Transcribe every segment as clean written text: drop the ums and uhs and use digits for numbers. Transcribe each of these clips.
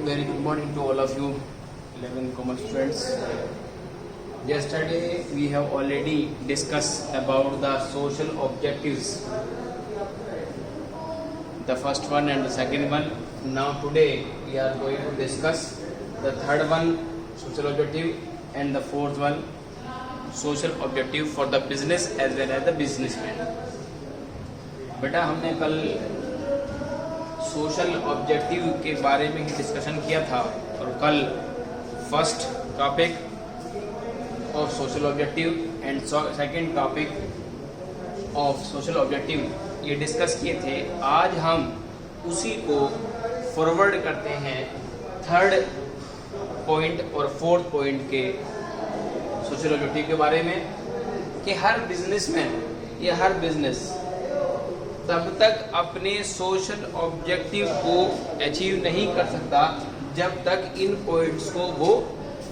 Very good morning to all of you 11 commerce students. Yesterday we have already discussed about the social objectives, the first one and the second one. Now today we are going to discuss the third one, social objective, and the fourth one, social objective for the business as well as the businessman. बेटा हमने कल social objective के बारे में ही discussion किया था और कल first topic of social objective and second topic of social objective ये डिस्कस किए थे। आज हम उसी को फॉरवर्ड करते हैं थर्ड पॉइंट और फोर्थ पॉइंट के सोशल ऑब्जेक्टिव के बारे में कि हर बिजनेसमैन या हर बिजनेस तब तक अपने सोशल ऑब्जेक्टिव को अचीव नहीं कर सकता जब तक इन पॉइंट्स को वो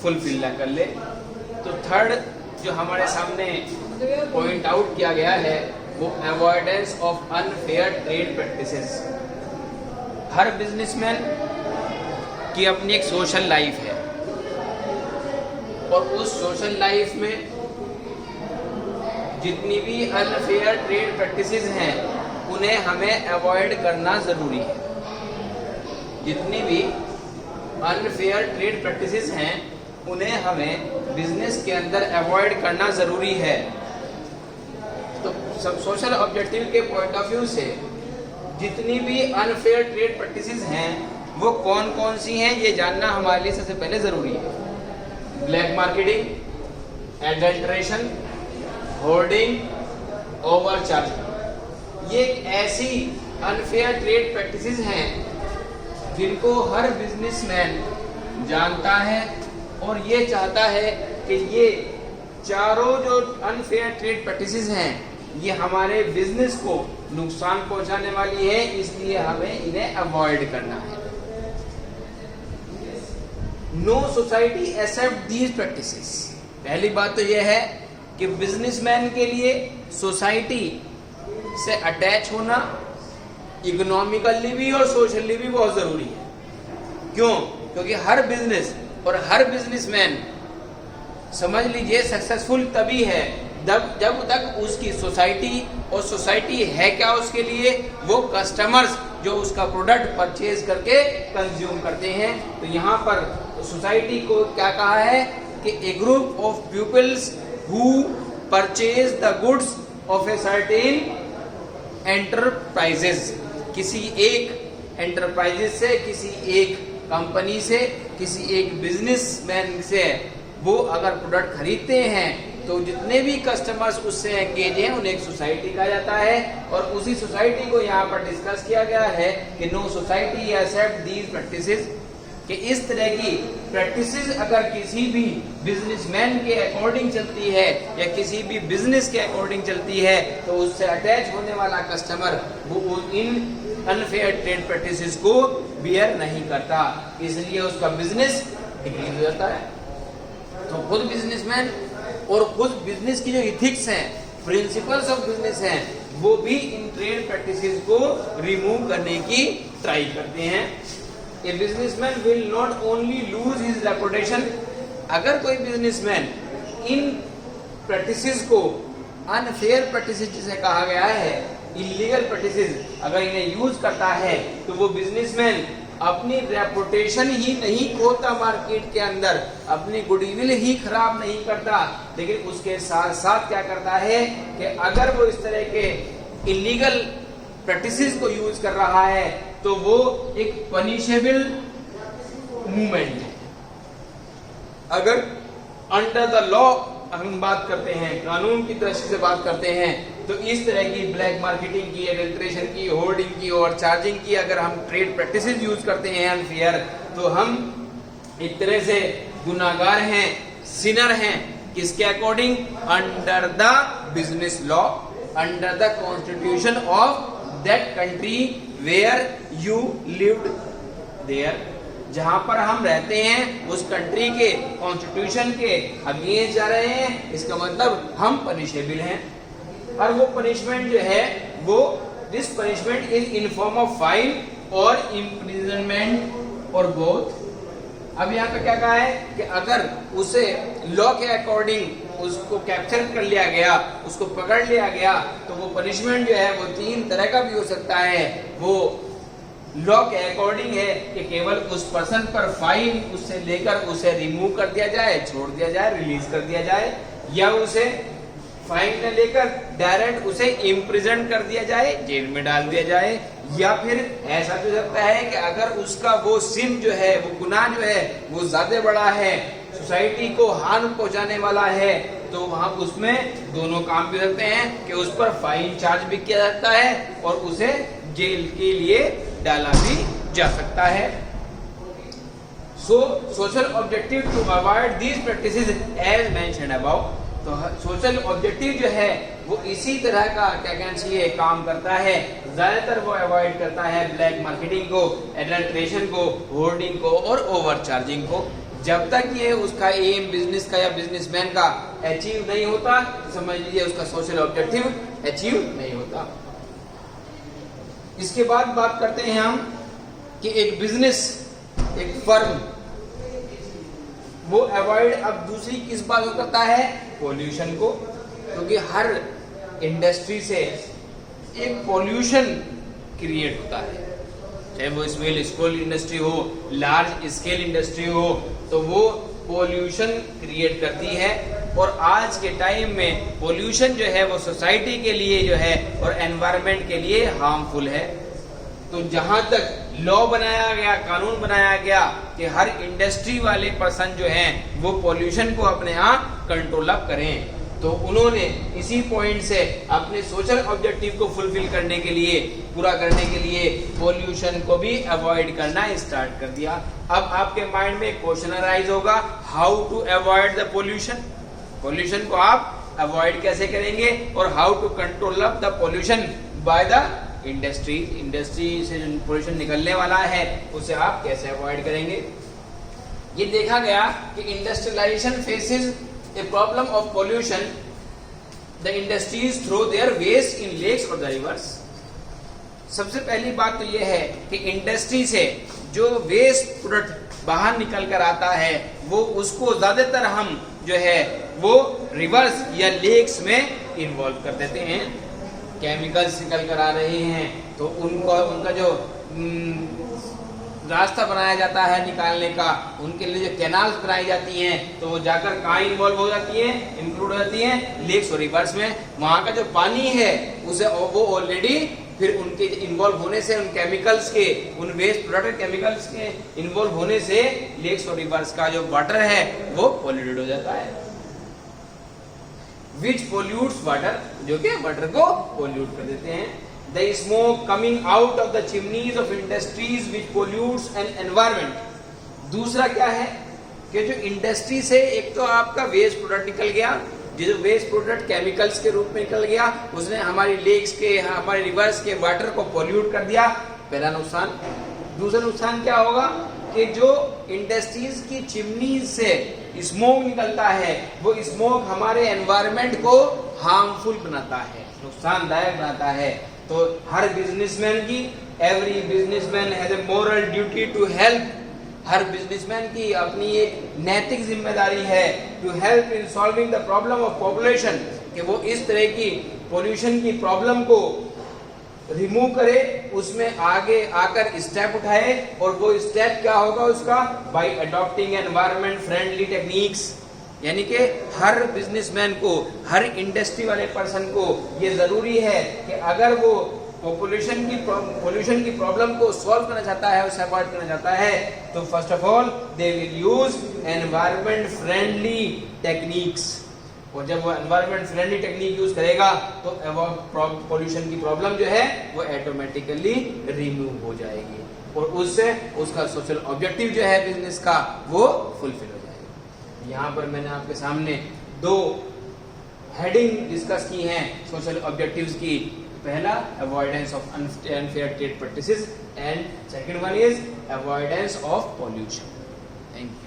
फुलफिल ना कर ले। तो थर्ड जो हमारे सामने पॉइंट आउट किया गया है वो avoidance of unfair trade practices. Her businessman की अपनी एक सोशल लाइफ है और उस सोशल लाइफ में जितनी भी अनफेयर ट्रेड प्रैक्टिसेस हैं उन्हें हमें अवॉइड करना जरूरी है। जितनी भी अनफेयर ट्रेड प्रैक्टिसेस हैं उन्हें हमें बिजनेस के अंदर अवॉइड करना जरूरी है। तो सब सोशल ऑब्जेक्टिव के पॉइंट ऑफ व्यू से जितनी भी अनफेयर ट्रेड प्रैक्टिसेस हैं वो कौन कौन सी हैं ये जानना हमारे लिए सबसे पहले जरूरी है। Black marketing, adulteration, hoarding, overcharging, ये एक ऐसी अनफेयर ट्रेड प्रैक्टिसेस हैं जिनको हर बिजनेसमैन जानता है और ये चाहता है कि ये चारों जो अनफेयर ट्रेड प्रैक्टिसेस हैं ये हमारे बिजनेस को नुकसान पहुंचाने वाली है, इसलिए हमें इन्हें अवॉइड करना है। No society accept these practices. पहली बात तो यह है कि बिजनेसमैन के लिए सोसाइटी से अटैच होना इकोनॉमिकली भी और सोशली भी बहुत जरूरी है। क्यों? क्योंकि हर बिजनेस और हर बिजनेसमैन समझ लीजिए सक्सेसफुल तभी है जब तक उसकी सोसाइटी, और सोसाइटी है क्या उसके लिए, वो कस्टमर्स जो उसका प्रोडक्ट परचेज करके कंज्यूम करते हैं। तो यहाँ पर सोसाइटी को क्या कहा है कि a group of peoples who purchase the goods of a certain enterprises. किसी एक एंटरप्राइजेस से, किसी एक कंपनी से, किसी एक बिजनेसमैन से वो अगर प्रोडक्ट खरीदते हैं तो जितने भी कस्टमर्स उससे एंगेज हैं उन्हें एक सोसाइटी कहा जाता है। और उसी सोसाइटी को यहाँ पर डिस्कस किया गया है कि no society accept these practices, कि इस तरह की प्रैक्टिसेस अगर किसी भी बिजनेसमैन के अकॉर्डिंग चलती है या किसी भी बिजनेस के अकॉर्डिंग चलती है तो उससे अटैच होने वाला कस्टमर वो इन अनफेयर ट्रेड प्रैक्टिसेस को बियर नहीं करता, इसलिए उसका बिजनेस डिक्रीज हो जाता है। तो खुद बिजनेसमैन और खुद बिजनेस की जो इथिक्स हैं, प्रिंसिपल्स ऑफ बिजनेस हैं, वो भी इन ट्रेड प्रैक्टिसेस को रिमूव करने की ट्राई करते हैं। A businessman will not only lose his reputation, अगर कोई बिजनेसमैन इन प्रैक्टिसेस को, अनफेयर प्रैक्टिसेस जिसे कहा गया है, इलीगल प्रैक्टिसेस अगर इन्हें यूज करता है तो वो बिजनेसमैन अपनी रेपुटेशन ही नहीं खोता मार्केट के अंदर, अपनी गुडविल ही खराब नहीं करता, लेकिन उसके साथ साथ क्या करता है कि अगर वो इस तरह के इलीगल प्रैक्टिसेस को यूज कर रहा है तो वो एक पनिशेबल मूवमेंट है। अगर अंडर द लॉ हम बात करते हैं, कानून की दृष्टि से बात करते हैं, तो इस तरह की ब्लैक मार्केटिंग की, एडल्ट्रेशन की, होर्डिंग की और चार्जिंग की अगर हम ट्रेड प्रैक्टिसेस यूज करते हैं अनफेयर, तो हम एक तरह से गुनाहगार हैं, सिनर हैं। किसके according? Under the business law, under the constitution of that country where you lived there, जहां पर हम रहते हैं उस कंट्री के कॉन्स्टिट्यूशन के अगेंस्ट जा रहे हैं, इसका मतलब हम पनिशेबल हैं। और वो पनिशमेंट जो है वो this punishment is in form of fine और इम्प्रिजनमेंट और बोथ। अब यहाँ पे क्या कहा है कि अगर उसे लॉ के अकॉर्डिंग उसको कैप्चर कर लिया गया, उसको पकड़ लिया गया, तो वो पनिशमेंट जो है वो 3 तरह का भी हो सकता है। वो लॉ के अकॉर्डिंग है कि केवल उस पर्सन पर फाइन उससे लेकर उसे रिमूव कर दिया जाए, छोड़ दिया जाए, रिलीज कर दिया जाए, या उसे फाइन न लेकर डायरेक्ट उसे इम्प्रिजन कर दिया जाए, जेल में डाल दिया जाए, या फिर ऐसा भी हो सकता है कि अगर उसका वो सिन जो है, वो गुनाह जो है वो ज्यादा बड़ा है, सोसाइटी को हार्म पहुंचाने वाला है, तो वहां उसमें दोनों काम भी सकते हैं कि उस पर फाइन चार्ज भी किया जाता है और उसे जेल के लिए डाला भी जा सकता है। So social objective to avoid these practices as mentioned above. तो सोशल ऑब्जेक्टिव जो है वो इसी तरह का क्या कहना चाहिए काम करता है। ज्यादातर वो अवॉइड करता है ब्लैक मार्केटिंग को, एडल्ट्रेशन को, होर्डिंग को और ओवरचार्जिंग को। जब तक ये उसका एम बिजनेस का या बिजनेसमैन का अचीव नहीं होता, समझ लीजिए उसका सोशल ऑब्जेक्टिव अचीव नहीं होता। इसके बाद बात करते हैं हम कि एक बिजनेस, एक फर्म वो अवॉइड अब दूसरी किस बात को करता है, पोल्यूशन को, क्योंकि हर इंडस्ट्री से एक पोल्यूशन क्रिएट होता है, चाहे वो स्मॉल स्केल इंडस्ट्री हो, लार्ज स्केल इंडस्ट्री हो, तो वो पोल्यूशन क्रिएट करती है। और आज के टाइम में पोल्यूशन जो है वो सोसाइटी के लिए जो है और एनवायरनमेंट के लिए हार्मफुल है। तो जहां तक लॉ बनाया गया, कानून बनाया गया कि हर इंडस्ट्री वाले पर्सन जो हैं वो पोल्यूशन को अपने यहाँ कंट्रोल अप करें, तो उन्होंने इसी पॉइंट से अपने सोशल ऑब्जेक्टिव को फुलफिल करने के लिए, पूरा करने के लिए पोल्यूशन को भी अवॉइड करना स्टार्ट कर दिया। अब आपके माइंड में क्वेश्चन अराइज होगा, how to avoid the pollution. Pollution को आप अवॉइड कैसे करेंगे और how to control up the pollution by the industry से जो पोल्यूशन निकलने वाला है उसे आप कैसे अवॉइड करेंगे। ये देखा गया कि industrialization faces a problem of pollution, the industries throw their waste in lakes और द रिवर्स। सबसे पहली बात तो ये है कि इंडस्ट्री से जो वेस्ट प्रोडक्ट बाहर निकल कर आता है वो उसको ज्यादातर हम जो है वो रिवर्स या लेक्स में इन्वॉल्व कर देते हैं। केमिकल्स निकल कर आ रहे हैं तो उनका जो रास्ता बनाया जाता है निकालने का, उनके लिए जो कैनाल्स बनाई जाती हैं तो वो जाकर कहाँ इन्वॉल्व हो जाती हैं, इंक्लूड हो जाती हैं लेक्स और रिवर्स में। वहाँ का जो पानी है उसे वो ऑलरेडी फिर उनके इन्वॉल्व होने से, उन केमिकल्स के, उन वेस्ट प्रोडक्ट केमिकल्स के इन्वॉल्व होने से लेक्स और रिवर्स का जो वाटर है वो पॉल्यूटेड हो जाता है। Which pollutes water, जो कि वाटर को पोल्यूट कर देते हैं। The smoke coming out of the chimneys of industries which pollutes an environment। दूसरा क्या है कि जो इंडस्ट्री से एक तो आपका वेस्ट प्रोडक्ट निकल गया, जो वेस्ट प्रोडक्ट केमिकल्स के रूप में निकल गया, उसने हमारी लेक्स के, हमारे रिवर्स के वाटर को पोल्यूट कर दिया, पहला नुकसान। दूसरा नुकसान क्या होगा कि जो इंडस्ट्रीज की चिमनी से स्मोक निकलता है वो स्मोक हमारे एनवायरनमेंट को हार्मफुल बनाता है, नुकसानदायक बनाता है। तो हर बिजनेसमैन की, every businessman has a moral duty to help, हर बिजनेसमैन की अपनी एक नैतिक जिम्मेदारी है to help in solving the problem of population, कि वो इस तरह की पोल्यूशन की प्रॉब्लम को रिमूव करे, उसमें आगे आकर स्टेप उठाए। और वो स्टेप क्या होगा उसका, bye adopting environment friendly techniques. यानी कि हर बिजनेसमैन को, हर इंडस्ट्री वाले पर्सन को ये जरूरी है कि अगर वो पोल्यूशन की प्रॉब्लम को सॉल्व करना चाहता है, उसे अवॉइड करना चाहता है, तो first of all they will use environment friendly techniques. और जब वो एनवायरनमेंट फ्रेंडली टेक्निक यूज करेगा तो पोल्यूशन की प्रॉब्लम जो है वो ऑटोमेटिकली रिमूव हो जाएगी और उससे उसका सोशल ऑब्जेक्टिव जो है बिजनेस का वो फुलफिल हो जाएगा। यहाँ पर मैंने आपके सामने 2 हेडिंग डिस्कस की हैं सोशल ऑब्जेक्टिव्स की। पहला avoidance of unfair trade practices and second one is avoidance of pollution. Thank you.